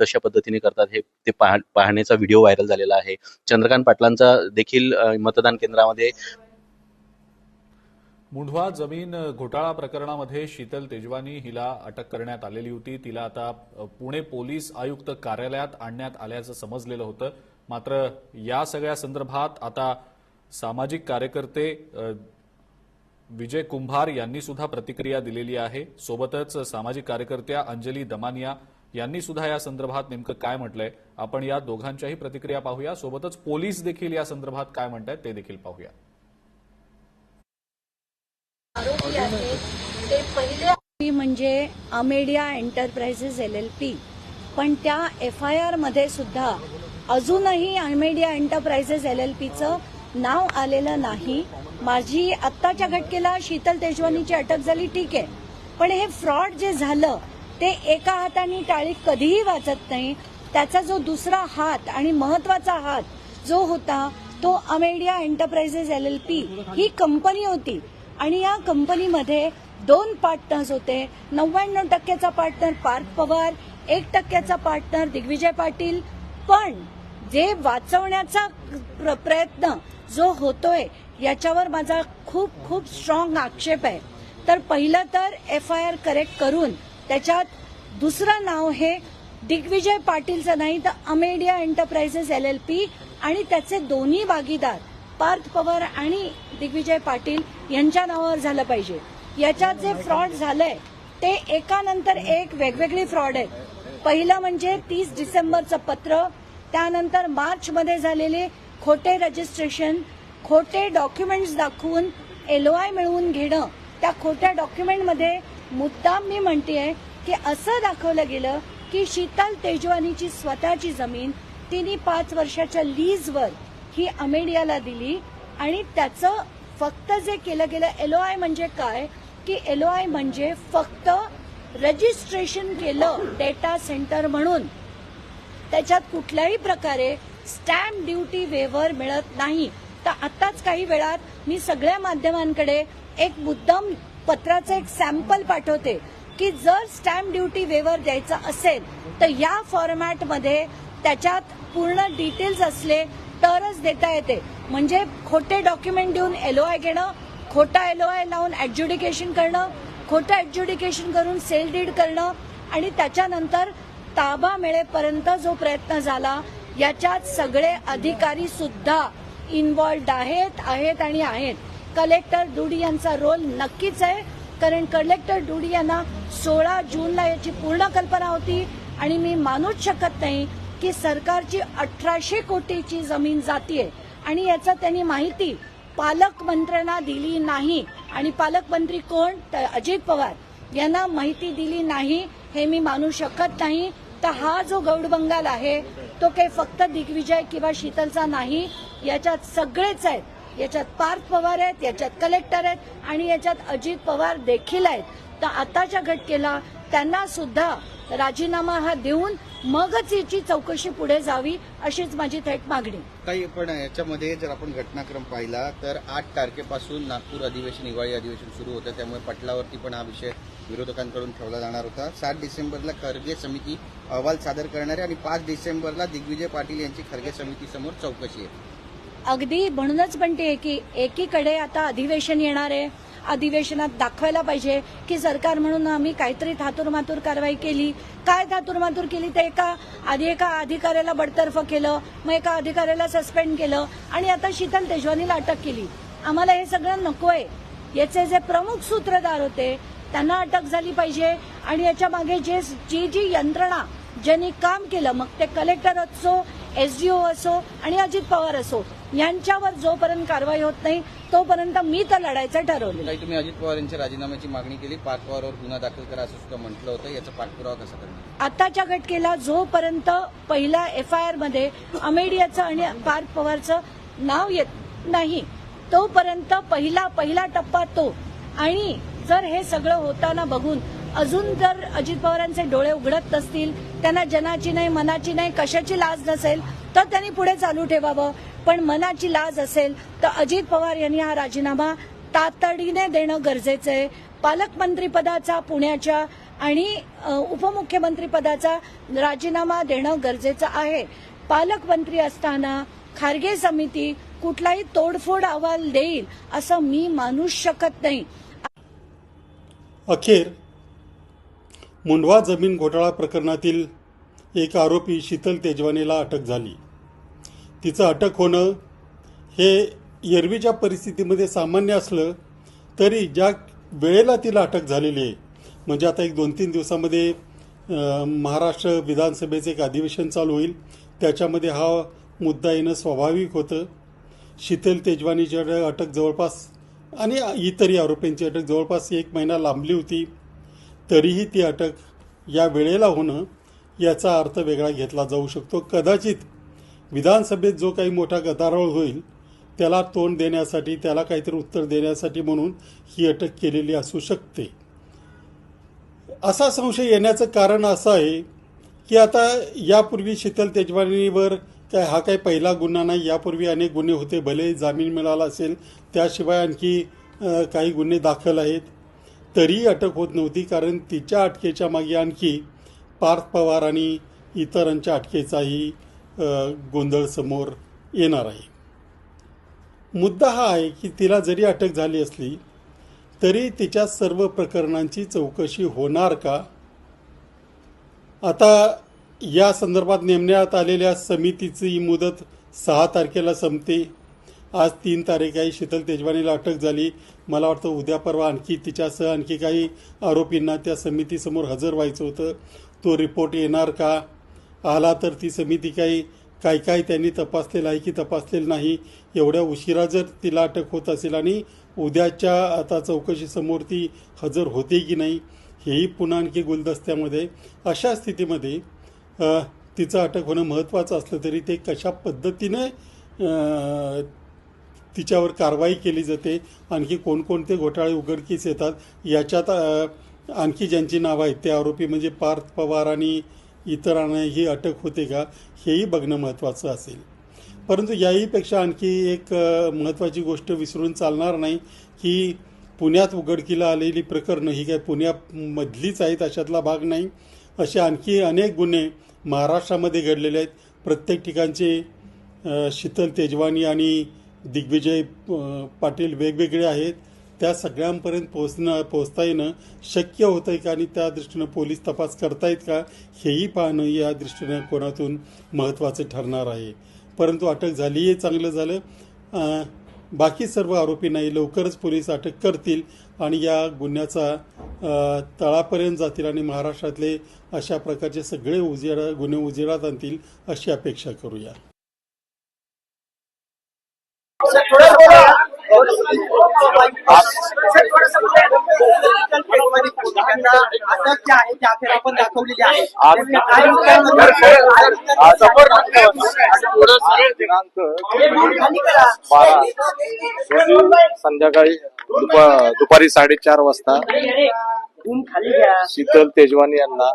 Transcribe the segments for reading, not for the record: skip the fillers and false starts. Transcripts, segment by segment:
कशा पद्धतीने करतात हे ते पाहण्याचा व्हिडिओ व्हायरल झालेला आहे. चंद्रकांत पाटलांचा देखील मतदान केंद्रामध्ये मुंढवा जमीन घोटाळा प्रकरणामध्ये शीतल तेजवानी हिला अटक करण्यात आलेली होती. तिला आता पुणे पोलीस आयुक्त कार्यालयात आणण्यात आल्याचं समजलेलं होतं. मात्र या सगळ्या संदर्भात आता सामाजिक कार्यकर्ते विजय कुंभार यांनी सुद्धा प्रतिक्रिया दिलेली आहे. सोबतच सामाजिक कार्यकर्त्या अंजली दमानिया यांनी सुद्धा या संदर्भात नेमकं काय म्हटलंय आपण या दोघांच्याही प्रतिक्रिया पाहूया. सोबतच पोलीस देखील या संदर्भात काय म्हणतायत ते देखील पाहूया. ते पहिले म्हणजे अमेडिया एंटरप्राइजेस LLP, पण त्या FIR मध्ये सुद्धा अजूनही अमेडिया एंटरप्राइजेस LLPचं नाव आलेलं नाही. माझी आत्ताच्या घटकेला शीतल तेजवानीची अटक झाली, ठीक आहे, पण हे फ्रॉड जे झालं ते एका हाताने टाळी कधीही वाजत नाही. त्याचा जो दुसरा हात आणि महत्वाचा हात जो होता तो अमेडिया एंटरप्राइजेस LLP ही कंपनी होती आणि या कंपनीमध्ये 2 पार्टनर्स होते. 99% पार्टनर पार्थ पवार, 1% पार्टनर दिग्विजय पाटील. पण जे वाचवण्याचा प्रयत्न जो होतोय याच्यावर माझा खूप खूप स्ट्रॉंग आक्षेप आहे. तर पहिलं तर FIR करेक्ट करून त्याच्यात दुसरं नाव हे दिग्विजय पाटीलचं नाही तर अमेडिया एंटरप्राइजेस LLP आणि त्याचे दोन्ही भागीदार पार्थ पवार आणि दिग्विजय पाटील यांच्या नावावर झालं पाहिजे. याच्यात जे फ्रॉड झालंय ते एकानंतर एक वेगवेगळी फ्रॉड आहेत. पहिलं म्हणजे 30 डिसेंबरचं पत्र, त्यानंतर मार्चमध्ये झालेले खोटे रजिस्ट्रेशन, खोटे डॉक्युमेंट्स दाखवून LOI मिळवून घेणं. त्या खोट्या डॉक्युमेंटमध्ये मुद्दाम मी म्हणतेय की असं दाखवलं गेलं की शीतल तेजवानीची स्वतःची जमीन तिने 5 वर्षाच्या लीजवर ही अमेडियाला दिली आणि त्याचं फक्त जे केलं गेलं LOI म्हणजे काय की LOI म्हणजे फक्त रजिस्ट्रेशन केलं डेटा सेंटर म्हणून. त्याच्यात कुठल्याही प्रकारे स्टॅम्प ड्युटी वेव्हर मिळत नाही. तर आताच काही वेळात मी सगळ्या माध्यमांकडे एक मुद्दाम पत्राचं एक सॅम्पल पाठवते की जर स्टॅम्प ड्युटी वेव्हर द्यायचा असेल तर या फॉर्मॅटमध्ये त्याच्यात पूर्ण डिटेल्स असले तरच देता येते. म्हणजे खोटे डॉक्युमेंट देऊन LOI घेणं, खोटा LOI लावून ऍडज्युडिकेशन करणं, खोटं ऍडज्युडिकेशन करून सेल डीड करणं आणि त्याच्यानंतर ताबा मिळेपर्यंत जो प्रयत्न झाला याच्यात सगळे अधिकारी सुद्धा इन्व्हॉल्ड आहेत. कलेक्टर डुडी यांचा रोल नक्कीच आहे, कारण कलेक्टर डुडी यांना 16 जूनला याची पूर्ण कल्पना होती आणि मी मानूच शकत नाही की सरकारची 1800 कोटीची जमीन जातीये आणि याचा त्यांनी माहिती पालकमंत्र्यांना दिली नाही. आणि पालकमंत्री कोण तर अजित पवार यांना माहिती दिली नाही हे मी मानू शकत नाही. तर हा जो गौडबंगाल आहे तो काही फक्त दिग्विजय किंवा शीतलचा नाही, याच्यात सगळेच आहेत. याच्यात पार्थ पवार आहेत, याच्यात कलेक्टर आहेत आणि याच्यात अजित पवार देखील आहेत. तर आताच्या घटकेला त्यांना सुद्धा राजीनामा हा देऊन मगच याची चौकशी पुढे जावी अशीच माझी थेट मागणी. काही पण याच्यामध्ये जर आपण घटनाक्रम पाहिला तर 8 तारखेपासून नागपूर अधिवेशन, हिवाळी अधिवेशन सुरू होतं. त्यामुळे पटलावरती पण हा विषय विरोधकांकडून ठेवला जाणार होता. 7 डिसेंबरला खरगे समिती अहवाल सादर करणार आहे आणि 5 डिसेंबरला दिग्विजय पाटील यांची खरगे समितीसमोर चौकशी आहे. अगदी म्हणूनच म्हणते की एकीकडे आता अधिवेशन येणार आहे, अधिवेशनात दाखवायला पाहिजे की सरकार म्हणून आम्ही काहीतरी थातुरमातुर कारवाई केली. काय थातुरमातुर केली तर एका अधिकाऱ्याला बडतर्फ केलं, मग एका अधिकाऱ्याला सस्पेंड केलं आणि आता शीतल तेजवानीला अटक केली. आम्हाला हे सगळं नकोय. याचे जे प्रमुख सूत्रधार होते त्यांना अटक झाली पाहिजे आणि याच्या मागे जी यंत्रणा ज्यांनी काम केलं, मग ते कलेक्टर असो, SDO असो आणि अजित पवार असो, यांच्यावर जोपर्यंत कारवाई होत नाही तोपर्यंत मी तर लढायचं ठरवलं. तुम्ही अजित पवार यांच्या राजीनाम्याची मागणी केली, पार्थ पवारवर गुन्हा दाखल करा असं सुद्धा म्हटलं होतं. याचा पाठपुरावा कसा करणार? आताच्या घटकेला जोपर्यंत पहिल्या FIR मध्ये अमेडियाचं आणि पार्थ पवारचं नाव येत नाही तोपर्यंत पहिला टप्पा तो. आणि जर हे सगळं होताना बघून अजून जर अजित पवारांचे डोळे उघडत नसतील, त्यांना जनाची नाही, मनाची नाही, कशाची लाज नसेल तर त्यांनी पुढे चालू ठेवावं. पण मनाची लाज असेल तर अजित पवार यांनी हा राजीनामा तातडीने देणं गरजेचं आहे. पालकमंत्रीपदाचा पुण्याच्या आणि उपमुख्यमंत्री पदाचा राजीनामा देणं गरजेचं आहे. पालकमंत्री असताना खारगे समिती कुठलाही तोडफोड अहवाल देईल असं मी मानूच शकत नाही. अखेर मुंढवा जमीन घोटाळा प्रकरणातील एक आरोपी शीतल तेजवानीला अटक झाली. तिचं अटक होणं हे एरवीच्या परिस्थितीमध्ये सामान्य असलं तरी ज्या वेळेला तिला अटक झालेली आहे, म्हणजे आता एक 2-3 दिवसामध्ये महाराष्ट्र विधानसभेचं एक अधिवेशन चालू होईल, त्याच्यामध्ये हा मुद्दा येणं स्वाभाविक होतं. शीतल तेजवानीची अटक जवळपास आणि इतरही आरोपींची अटक जवळपास 1 महिना लांबली होती. तरीही ती अटक या वेळेला होणं याचा अर्थ वेगळा घेतला जाऊ शकतो. कदाचित विधानसभेत जो काही मोठा गदारोळ होईल त्याला तोंड देण्यासाठी, त्याला काहीतरी उत्तर देण्यासाठी म्हणून ही अटक केलेली असू शकते. असा संशय येण्याचं कारण असं आहे की आता यापूर्वी शीतल तेजवानीवर हा काही पहिला गुन्हा नाही. यापूर्वी अनेक गुन्हे होते, भले जामीन मिळाला असेल, त्याशिवाय आणखी काही गुन्हे दाखल आहेत, तरीही अटक होत नव्हती. कारण तिच्या अटकेच्या मागे आणखी पार्थ पवार आणि इतरांच्या अटकेचाही गोंधळ समोर येणार आहे. मुद्दा हा आहे की तिला जरी अटक झाली असली तरी तिच्या सर्व प्रकरणांची चौकशी होणार का? आता या संदर्भात नेमण्यात आलेल्या समितीची मुदत 6 तारखेला संपते. आज 3 तारीख आहे. शीतल तेजवानीला अटक झाली. मला वाटतं उद्या परवा आणखी तिच्यासह आणखी काही आरोपींना त्या समितीसमोर हजर व्हायचं होतं. तो रिपोर्ट येणार का? आला तर ती समिती काय त्यांनी तपासलेलं आहे की तपासलेलं नाही, एवढ्या उशिरा जर तिला अटक होत असेल आणि उद्याच्या आता चौकशीसमोर ती हजर होते की नाही, हेही पुन्हा आणखी गुलदस्त्यामध्ये. अशा स्थितीमध्ये तिचं अटक होणं महत्त्वाचं असलं तरी ते कशा पद्धतीने तिच्यावर कारवाई केली जाते, आणखी कोणकोणते घोटाळे उघडकीस येतात, याच्यात आणखी ज्यांची नावं आहेत ते आरोपी म्हणजे पार्थ पवार आणि इतरांना ही अटक होते का, हेही बघणं महत्त्वाचं असेल. परंतु याहीपेक्षा आणखी एक महत्त्वाची गोष्ट विसरून चालणार नाही की पुण्यात उघडकीला आलेली प्रकरणं ही काय पुण्यामधलीच आहेत अशातला भाग नाही. असे आणखी अनेक गुन्हे महाराष्ट्रामध्ये घडलेले आहेत. प्रत्येक ठिकाणचे शीतल तेजवानी आणि दिग्विजय पाटील वेगवेगळे आहेत. त्या सगळ्यांपर्यंत पोहोचता येणं शक्य होतं आहे का आणि त्या दृष्टीनं पोलीस तपास करतायत का, हेही पाहणं या दृष्टीनं कोणातून महत्त्वाचं ठरणार आहे. परंतु अटक झाली हे चांगलं झालं. बाकी सर्व आरोपींनाही लवकरच पोलीस अटक करतील आणि या गुन्ह्याचा तळापर्यंत जातील आणि महाराष्ट्रातले अशा प्रकारचे सगळे गुन्हे उजेडात आणतील अशी अपेक्षा करूया. आपण दाखवलेली आहे संध्याकाळी दुपारी 4:30 वाजता शीतल तेजवानी यांना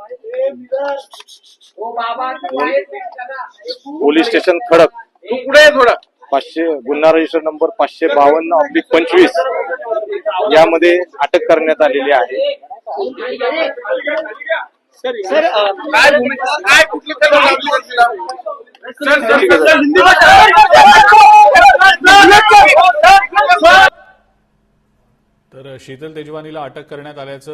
पोलीस स्टेशन खडक थोडा 500 गुन्हा रजिस्टर नंबर 552/25 यामध्ये अटक करण्यात आलेली आहे. तर शीतल तेजवानीला अटक करण्यात आल्याचं